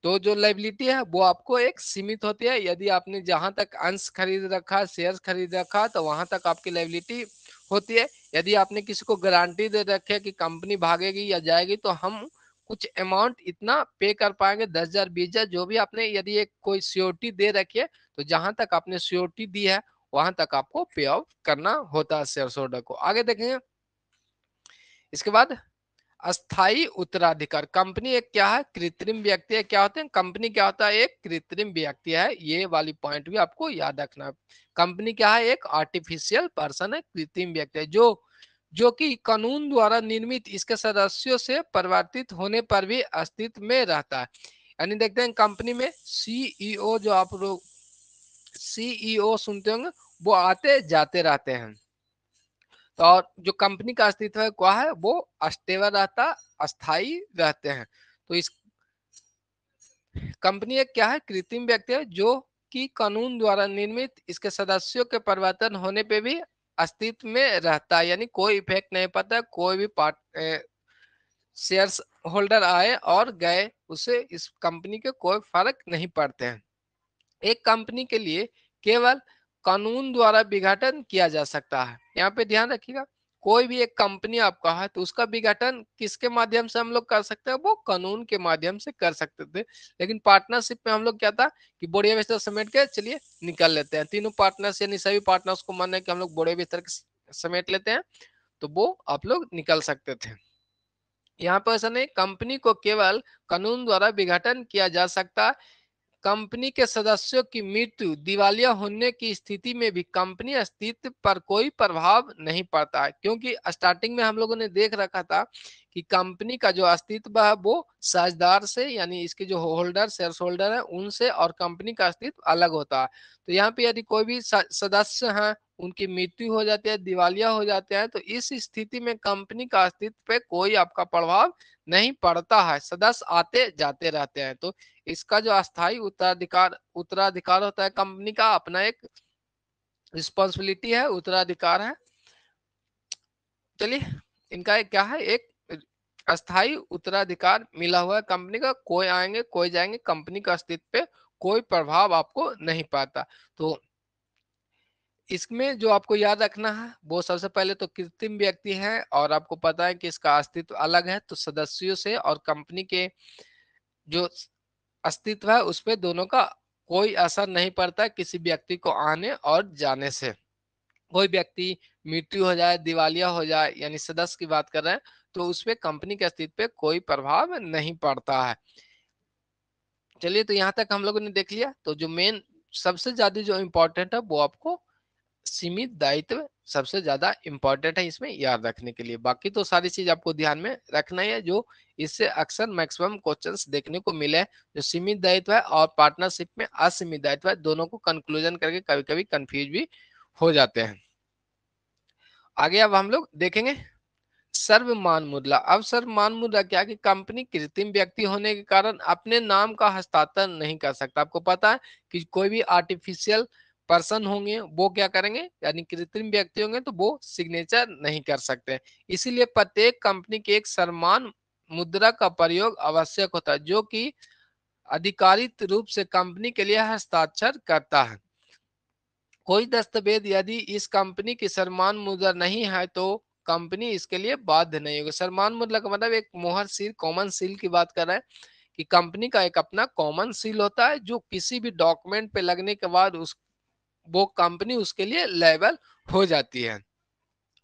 तो जो लाइबिलिटी है वो आपको एक सीमित होती है, यदि आपने जहां तक अंश खरीद रखा, शेयर्स खरीद रखा, तो वहां तक आपकी लाइबिलिटी होती है। यदि आपने किसी को गारंटी दे रखी है कि कंपनी भागेगी या जाएगी, तो हम कुछ अमाउंट इतना पे कर पाएंगे, 10,000 20,000 जो भी आपने, यदि एक कोई सियोरिटी दे रखी है, तो जहां तक आपने सियोरिटी दी है वहां तक आपको पे आउट करना होता है शेयर होल्डर को। आगे देखेंगे, इसके बाद अस्थाई उत्तराधिकार। कंपनी एक क्या है, कृत्रिम व्यक्ति है। क्या होते हैं, कंपनी क्या होता है, एक कृत्रिम व्यक्ति है, ये वाली पॉइंट भी आपको याद रखना है। कंपनी क्या है, एक आर्टिफिशियल पर्सन है, कृत्रिम व्यक्ति है, जो कि कानून द्वारा निर्मित इसके सदस्यों से परिवर्तित होने पर भी अस्तित्व में रहता है। यानी देखते हैं कंपनी में सीईओ, जो आप लोग सीईओ सुनते होंगे, वो आते जाते रहते हैं। तो और जो कंपनी का अस्तित्व है क्या है, वो स्टेबल रहता, अस्थाई रहते हैं। तो इस कंपनी एक क्या है, कृत्रिम व्यक्ति है, जो कि कानून द्वारा निर्मित इसके सदस्यों के परिवर्तन होने पे भी अस्तित्व में रहता है, यानी कोई इफेक्ट नहीं पड़ता, कोई भी पार्ट शेयर्स होल्डर आए और गए, उससे इस कंपनी के कोई फर्क नहीं पड़ते हैं। एक कंपनी के लिए केवल कानून द्वारा विघटन किया जा सकता है। यहाँ पे ध्यान रखिएगा, कोई भी एक कंपनी आपका है तो उसका विघटन किसके माध्यम से हम लोग कर सकते हैं, वो कानून के माध्यम से कर सकते थे। लेकिन पार्टनरशिप में हम लोग क्या था कि बोरिया बिस्तर समेट के चलिए निकल लेते हैं, तीनों पार्टनर्स यानी सभी पार्टनर्स को मानना है कि हम लोग बोरिया बिस्तर समेट लेते हैं, तो वो आप लोग निकल सकते थे। यहाँ पर ऐसा नहीं, कंपनी को केवल कानून द्वारा विघटन किया जा सकता। कंपनी के सदस्यों की मृत्यु, दिवालिया होने की स्थिति में भी कंपनी अस्तित्व पर कोई प्रभाव नहीं पड़ता है, क्योंकि स्टार्टिंग में हम लोगों ने देख रखा था कि कंपनी का जो अस्तित्व है वो साझेदार से, यानी इसके जो होल्डर शेयर होल्डर है उनसे, और कंपनी का अस्तित्व अलग होता है। तो यहाँ पे यदि कोई भी सदस्य हैं, उनकी मृत्यु हो जाती है, दिवालिया हो जाते हैं, तो इस स्थिति में कंपनी का अस्तित्व पे कोई आपका प्रभाव नहीं पड़ता है, सदस्य आते जाते रहते हैं। तो इसका जो अस्थाई उत्तराधिकार होता है, कंपनी का अपना एक रिस्पॉन्सिबिलिटी है, उत्तराधिकार है। चलिए, इनका एक क्या है, एक अस्थाई उत्तराधिकार मिला हुआ है कंपनी का, कोई आएंगे कोई जाएंगे, कंपनी का अस्तित्व पे कोई प्रभाव आपको नहीं पाता। तो इसमें जो आपको याद रखना है, वो सबसे पहले तो कृत्रिम व्यक्ति है, और आपको पता है कि इसका अस्तित्व अलग है, तो सदस्यों से और कंपनी के जो अस्तित्व है उस पे दोनों का कोई असर नहीं पड़ता किसी व्यक्ति को आने और जाने से। कोई व्यक्ति मृत्यु हो जाए, दिवालिया हो जाए, यानी सदस्य की बात कर रहे हैं, तो उसपे कंपनी के अस्तित्व पे कोई प्रभाव नहीं पड़ता है। चलिए, तो यहाँ तक हम लोगों ने देख लिया। तो जो मेन सबसे ज्यादा जो इम्पोर्टेंट है वो आपको सीमित दायित्व सबसे ज्यादा इंपॉर्टेंट है इसमें याद रखने के लिए। बाकी तो सारी चीज आपको ध्यान में रखना ही है, जो इससे अक्सर मैक्सिमम क्वेश्चंस देखने को मिले, जो सीमित दायित्व है और पार्टनरशिप में असीमित दायित्व है, दोनों को कंक्लूजन करके कभी कभी कंफ्यूज भी हो जाते हैं। आगे अब हम लोग देखेंगे सर्वमान मुद्रा। अब सर्वमान मुद्रा क्या, कि कंपनी कृत्रिम व्यक्ति होने के कारण अपने नाम का हस्तांतरण नहीं कर सकता। आपको पता है कि कोई भी आर्टिफिशियल पर्सन होंगे वो क्या करेंगे, यानी कृत्रिम व्यक्ति होंगे, तो वो सिग्नेचर नहीं कर सकते। इसीलिए प्रत्येक कंपनी के एक सर्वमान मुद्रा का प्रयोग आवश्यक होता है, जो कि अधिकारित रूप से कंपनी के लिए हस्ताक्षर करता है। कोई दस्तावेज यदि इस कंपनी की सर्वमान मुद्रा नहीं है तो कंपनी इसके लिए बाध्य नहीं होगी। सर्वमान मुद्रा का मतलब एक मोहर सील, कॉमन सील की बात कर रहे हैं, कि कंपनी का एक अपना कॉमन सील होता है, जो किसी भी डॉक्यूमेंट पे लगने के बाद उस वो कंपनी उसके लिए लेबल हो जाती है।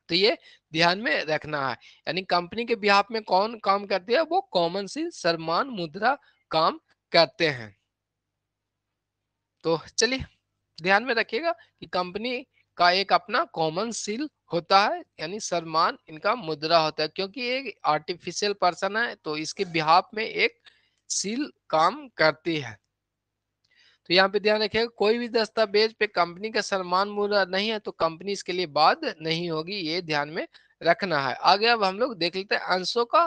तो ये ध्यान में रखना है, यानी कंपनी के बिहाफ में कौन काम करती है, वो कॉमन सील सर्वमान मुद्रा काम करते हैं। तो चलिए, ध्यान में रखिएगा कि कंपनी का एक अपना कॉमन सील होता है, यानी सम्मान इनका मुद्रा होता है, क्योंकि एक आर्टिफिशियल पर्सन है तो इसके बिहाफ में एक सील काम करती है। तो यहाँ पे ध्यान रखिएगा, कोई भी दस्तावेज पे कंपनी का सम्मान मुद्रा नहीं है तो कंपनी इसके लिए बाध्य नहीं होगी, ये ध्यान में रखना है। आगे अब हम लोग देख लेते हैं अंशों का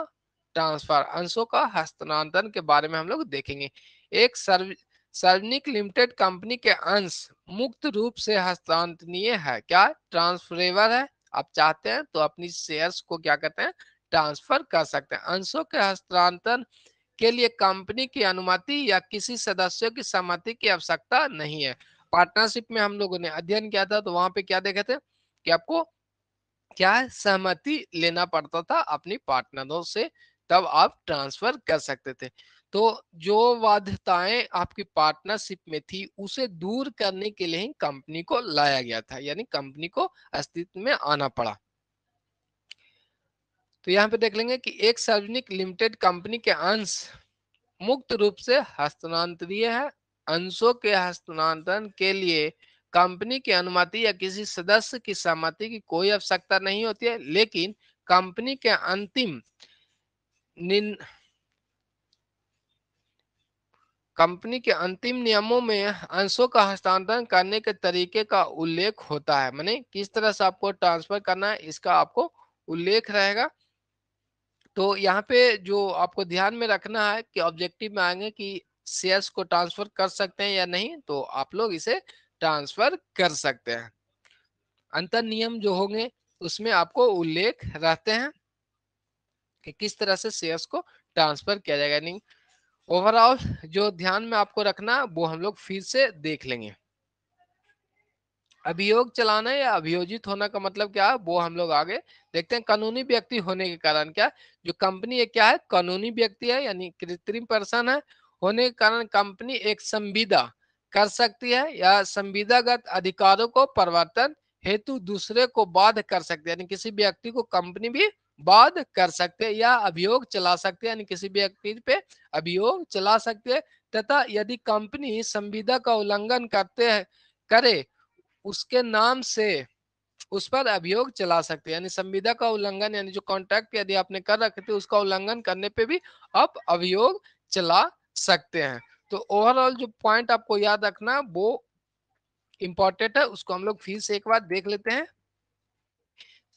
ट्रांसफर, अंशों का हस्तांतरण के बारे में हम लोग देखेंगे। एक सार्वजनिक लिमिटेड कंपनी के अंश मुक्त रूप से हस्तांतरणीय है, क्या ट्रांसफरेबल है। आप चाहते हैं तो अपनी शेयर्स को क्या कहते हैं, ट्रांसफर कर सकते हैं। अंशों के हस्तांतरण के लिए कंपनी की अनुमति या किसी सदस्यों की सहमति की आवश्यकता नहीं है। पार्टनरशिप में हम लोगों ने अध्ययन किया था, तो वहां पे क्या देखे थे कि आपको क्या है, सहमति लेना पड़ता था अपनी पार्टनरों से, तब आप ट्रांसफर कर सकते थे। तो जो बाध्यताएं आपकी पार्टनरशिप में थी उसे दूर करने के लिए ही कंपनी को लाया गया था, यानी कंपनी को अस्तित्व में आना पड़ा। तो यहाँ पे देख लेंगे कि एक सार्वजनिक लिमिटेड कंपनी के अंश मुक्त रूप से हस्तांतरणीय है। अंशों के हस्तांतरण के लिए कंपनी की अनुमति या किसी सदस्य की सहमति की कोई आवश्यकता नहीं होती है, लेकिन कंपनी के कंपनी के अंतिम नियमों में अंशों का हस्तांतरण करने के तरीके का उल्लेख होता है, माने किस तरह से आपको ट्रांसफर करना है इसका आपको उल्लेख रहेगा। तो यहाँ पे जो आपको ध्यान में रखना है कि ऑब्जेक्टिव में आएंगे कि शेयर्स को ट्रांसफर कर सकते हैं या नहीं, तो आप लोग इसे ट्रांसफर कर सकते हैं। अंतर नियम जो होंगे उसमें आपको उल्लेख रहते हैं कि किस तरह से शेयर्स को ट्रांसफर किया जाएगा। नहीं, ओवरऑल जो ध्यान में आपको रखना वो हम लोग फिर से देख लेंगे। अभियोग चलाना या अभियोजित होना का मतलब क्या है वो हम लोग आगे देखते हैं। कानूनी व्यक्ति होने के कारण क्या, जो कंपनी है क्या है, कानूनी व्यक्ति है यानी कृत्रिम पर्सन है, होने के कारण कंपनी एक संविदा कर सकती है या संविदागत अधिकारों को परिवर्तन हेतु दूसरे को बाध्य कर सकती है, यानी किसी व्यक्ति को कंपनी भी बाध्य कर सकते हैं या अभियोग चला सकते हैं, यानी किसी व्यक्ति पे अभियोग चला सकते हैं। तथा यदि कंपनी संविदा का उल्लंघन करते हैं करे उसके नाम से उस पर अभियोग चला सकते हैं, यानी संविदा का उल्लंघन यानी जो कॉन्ट्रैक्ट यदि आपने कर रखे थे उसका उल्लंघन करने पे भी आप अभियोग चला सकते हैं। तो ओवरऑल जो पॉइंट आपको याद रखना है वो इंपॉर्टेंट है, उसको हम लोग फिर से एक बार देख लेते हैं।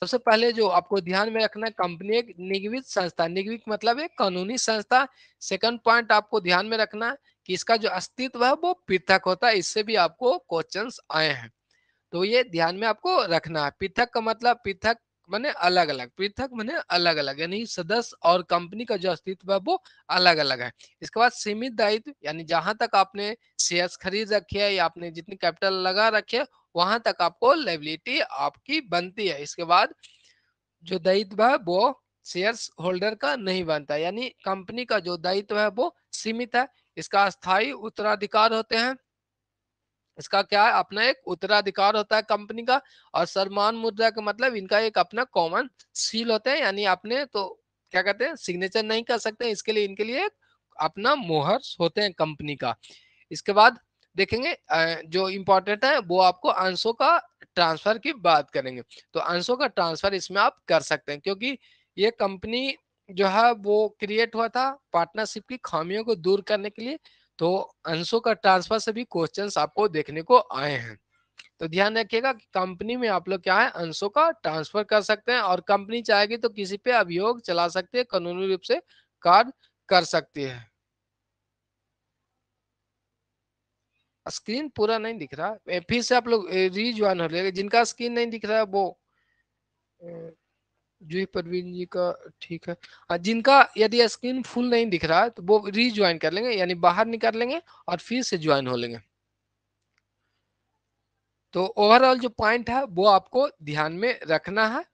सबसे पहले जो आपको ध्यान में रखना है, कंपनी एक निगमित संस्था, निगमित मतलब एक कानूनी संस्था। सेकंड पॉइंट आपको ध्यान में रखना है कि इसका जो अस्तित्व है वो पृथक होता है, इससे भी आपको क्वेश्चंस आए हैं, तो ये ध्यान में आपको रखना है। पृथक का मतलब पृथक माने अलग अलग, पृथक माने अलग अलग, यानी सदस्य और कंपनी का जो अस्तित्व है वो अलग अलग है। इसके बाद सीमित दायित्व, यानी जहां तक आपने शेयर्स खरीद रखे है या आपने जितनी कैपिटल लगा रखे है वहां तक आपको लायबिलिटी आपकी बनती है। इसके बाद जो दायित्व है वो शेयर्स होल्डर का नहीं बनता, यानी कंपनी का जो दायित्व है वो सीमित है। इसका अस्थायी उत्तराधिकार होते हैं, इसका क्या है, अपना एक उत्तराधिकार होता है कंपनी का। और सम्मान मुद्रा का मतलब इनका एक अपना कॉमन सील होते हैं, यानी आपने तो क्या कहते हैं सिग्नेचर नहीं कर सकते, इसके लिए इनके लिए अपना मोहर होते हैं कंपनी का। इसके बाद देखेंगे जो इम्पोर्टेंट है वो आपको अंशों का ट्रांसफर की बात करेंगे। तो अंशों का ट्रांसफर इसमें आप कर सकते हैं, क्योंकि ये कंपनी जो है वो क्रिएट हुआ था पार्टनरशिप की खामियों को दूर करने के लिए। तो अंशों का ट्रांसफर से भी क्वेश्चंस आपको देखने को आए हैं। तो ध्यान रखिएगा कि कंपनी में आप लोग क्या है अंशों का ट्रांसफर कर सकते हैं, और कंपनी चाहेगी तो किसी पे अभियोग चला सकते हैं, कानूनी रूप से कार्य कर सकती है। स्क्रीन पूरा नहीं दिख रहा, फिर से आप लोग रीज्वाइन हो लेगा। जिनका स्क्रीन नहीं दिख रहा है वो जूही परवीन जी का ठीक है। जिनका यदि स्क्रीन फुल नहीं दिख रहा है तो वो रीज्वाइन कर लेंगे, यानी बाहर निकाल लेंगे और फिर से ज्वाइन हो लेंगे। तो ओवरऑल जो पॉइंट है वो आपको ध्यान में रखना है,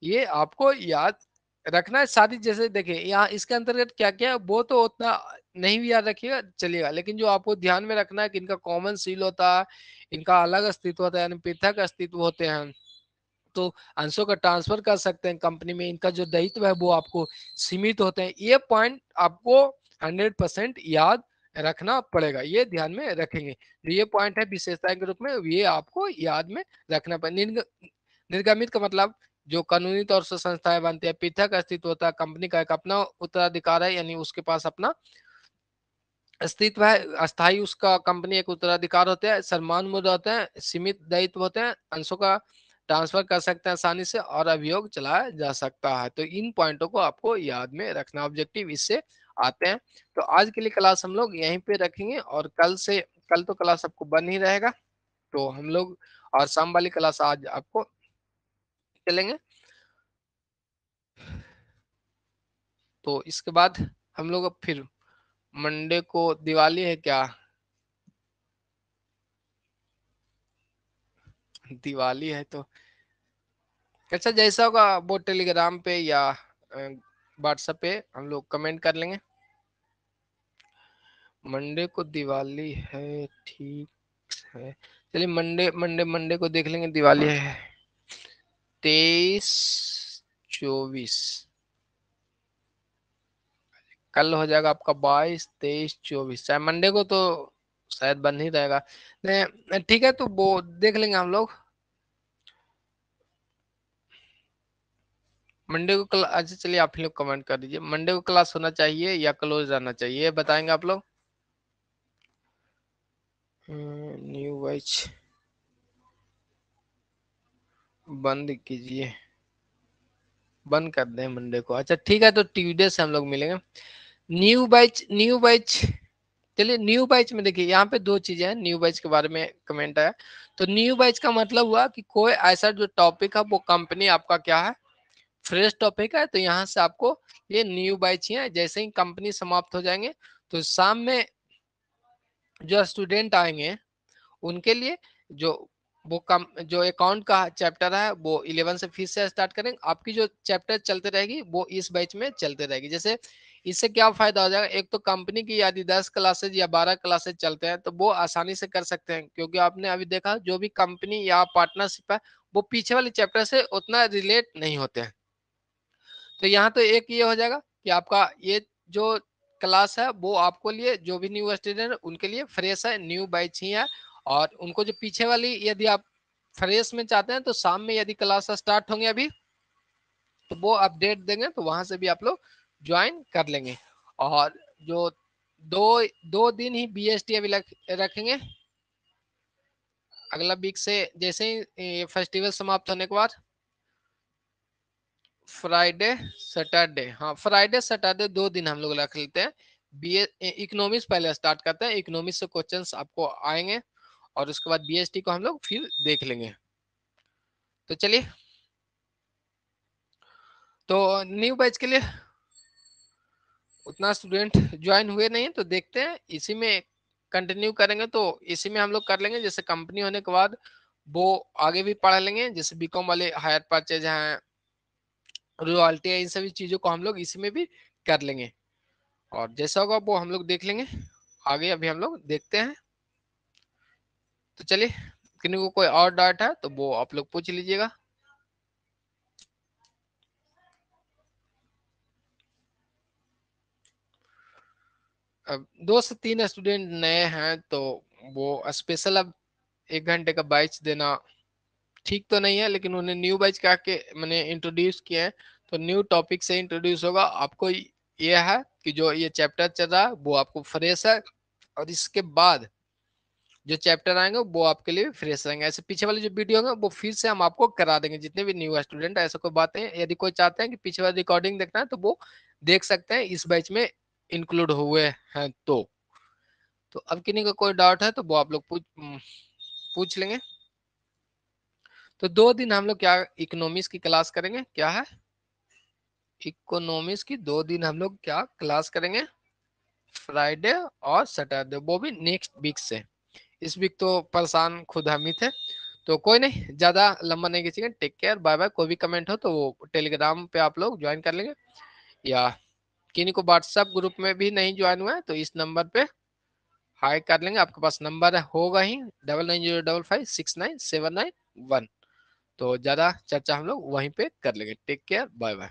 ये आपको याद रखना है। सारी जैसे देखिए यहाँ इसके अंतर्गत क्या क्या है वो तो उतना नहीं भी याद रखिएगा चलिएगा, लेकिन जो आपको ध्यान में रखना है कि इनका कॉमन सील होता है, इनका अलग अस्तित्व होता है यानी पृथक अस्तित्व होते हैं। तो अंशों का ट्रांसफर कर सकते हैं कंपनी में, इनका जो दायित्व है वो आपको सीमित होते हैं। ये पॉइंट आपको 100% याद रखना पड़ेगा, ये ध्यान में रखेंगे। तो ये पॉइंट है विशेषता के रूप में, ये आपको याद में रखना पड़ेगा। निर्गमित का मतलब जो कानूनी तौर से संस्थाएं बनती है, पृथक अस्तित्व होता है, कंपनी का एक अपना उत्तराधिकार है, यानी उसके पास अपना अस्तित्व है, अस्थायी उसका कंपनी एक उत्तराधिकार होते हैं, सम्मान मूल्य होते हैं, सीमित दायित्व होते हैं, अंशों का ट्रांसफर कर सकते हैं आसानी से और अभियोग चलाया जा सकता है। तो इन पॉइंटों को आपको याद में रखना, ऑब्जेक्टिव इससे आते हैं। तो आज के लिए क्लास हम लोग यहीं पे रखेंगे और कल तो क्लास आपको बंद ही रहेगा। तो हम लोग और शाम वाली क्लास आज आपको चलेंगे। तो इसके बाद हम लोग अब फिर मंडे को दिवाली है क्या? दिवाली है तो अच्छा, जैसा होगा वो टेलीग्राम पे या व्हाट्सएप पे हम लोग कमेंट कर लेंगे। मंडे को दिवाली है, ठीक है। चलिए मंडे मंडे मंडे को देख लेंगे। दिवाली है 23-24, कल हो जाएगा आपका 22-23-24, चाहे मंडे को तो शायद बंद ही रहेगा। नहीं ठीक है, तो वो देख लेंगे हम लोग। मंडे को अच्छा चलिए आप ही लोग कमेंट कर दीजिए, मंडे को क्लास होना चाहिए या क्लोज रहना चाहिए, ये बताएंगे आप लोग। न्यू बैच बंद कीजिए, बंद कर दें मंडे को। अच्छा ठीक है, तो ट्यूसडे से हम लोग मिलेंगे। न्यू बैच चलिए न्यू बैच में देखिए यहाँ पे दो चीजें हैं। न्यू बैच के बारे में कमेंट आया, तो न्यू बैच का मतलब हुआ कि कोई ऐसा जो टॉपिक है वो कंपनी आपका क्या है, फ्रेश टॉपिक है, तो यहाँ से आपको ये न्यू बैच ही है। जैसे ही कंपनी समाप्त हो जाएंगे तो शाम में जो स्टूडेंट आएंगे उनके लिए जो वो कम जो अकाउंट का चैप्टर है वो 11 से फिर से स्टार्ट करेंगे। आपकी जो चैप्टर चलते रहेगी वो इस बैच में चलते रहेगी। जैसे इससे क्या फायदा हो जाएगा, एक तो कंपनी की यदि 10 क्लासेज या 12 क्लासेज चलते हैं तो वो आसानी से कर सकते हैं, क्योंकि आपने अभी देखा जो भी कंपनी या पार्टनरशिप है वो पीछे वाले चैप्टर से उतना रिलेट नहीं होते हैं। तो यहाँ तो एक ये हो जाएगा कि आपका ये जो क्लास है वो आपको लिए जो भी न्यू स्टूडेंट उनके लिए फ्रेश है, न्यू बैच ही है। और उनको जो पीछे वाली यदि आप फ्रेश में चाहते हैं तो शाम में यदि क्लास स्टार्ट होंगे अभी तो वो अपडेट देंगे, तो वहां से भी आप लोग ज्वाइन कर लेंगे। और जो दो दो दिन ही बीएसटी अभी रखेंगे अगला वीक से, जैसे ही फेस्टिवल समाप्त होने के बाद फ्राइडे सैटरडे, हाँ फ्राइडे सैटरडे 2 दिन हम लोग रख लेते हैं। बी इकोनॉमिक्स पहले स्टार्ट करते हैं, इकोनॉमिक्स से क्वेश्चंस आपको आएंगे और उसके बाद बीएसटी को हम लोग फिर देख लेंगे। तो चलिए, तो न्यू बैच के लिए उतना स्टूडेंट ज्वाइन हुए नहीं तो देखते हैं इसी में कंटिन्यू करेंगे, तो इसी में हम लोग कर लेंगे। जैसे कंपनी होने के बाद वो आगे भी पढ़ लेंगे, जैसे बीकॉम वाले हायर परचेज हैं, रॉयल्टी है, इन सभी चीजों को हम लोग इसी में भी कर लेंगे। और जैसा होगा वो हम लोग देख लेंगे आगे, अभी हम लोग देखते हैं। तो चलिए, किन्हीं को कोई और डाउट है तो वो आप लोग पूछ लीजिएगा। अब 2 से 3 स्टूडेंट नए हैं तो वो स्पेशल अब 1 घंटे का बैच देना ठीक तो नहीं है, लेकिन उन्हें न्यू बैच का के मैंने इंट्रोड्यूस किए हैं, तो न्यू टॉपिक से इंट्रोड्यूस होगा। आपको ये है कि जो ये चैप्टर चल रहा है वो आपको फ्रेश है, और इसके बाद जो चैप्टर आएंगे वो आपके लिए फ्रेश रहेंगे। ऐसे पीछे वाले जो वीडियो होंगे वो फिर से हम आपको करा देंगे, जितने भी न्यू स्टूडेंट है। ऐसा कोई बात है, यदि कोई चाहते हैं कि पीछे वाला रिकॉर्डिंग देखना है तो वो देख सकते हैं, इस बैच में इंक्लूड हुए हैं। तो अब किन्हीं का कोई डाउट है तो वो आप लोग पूछ लेंगे। तो 2 दिन हम लोग क्या इकोनॉमिक्स की क्लास करेंगे, क्या है इकोनॉमिक्स की 2 दिन हम लोग क्या क्लास करेंगे, फ्राइडे और सैटरडे, वो भी नेक्स्ट वीक से। इस वीक तो परेशान खुद हम ही थे। तो कोई नहीं, ज्यादा लंबा नहीं खींचेंगे। Take care, bye bye. कोई भी कमेंट हो तो वो टेलीग्राम पे आप लोग ज्वाइन कर लेंगे, या किन्हीं को व्हाट्सएप ग्रुप में भी नहीं ज्वाइन हुआ है तो इस नंबर पे हाई कर लेंगे। आपके पास नंबर होगा ही 9905569791। तो ज्यादा चर्चा हम लोग वहीं पे कर लेंगे। Take care, bye bye.